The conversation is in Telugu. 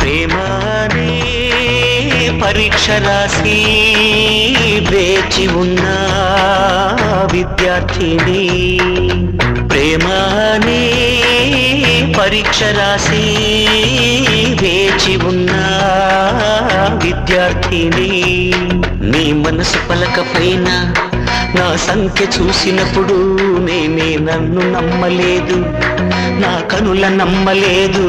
ప్రేమనే పరీక్ష రాసి వేచి ఉన్న విద్యార్థిని, ప్రేమనే పరీక్ష రాసి వేచి ఉన్న విద్యార్థిని. నీ మనసు పలకపోయినా నా సంఖ్య చూసినప్పుడు నేనే నన్ను నమ్మలేదు, నా కనుల నమ్మలేదు.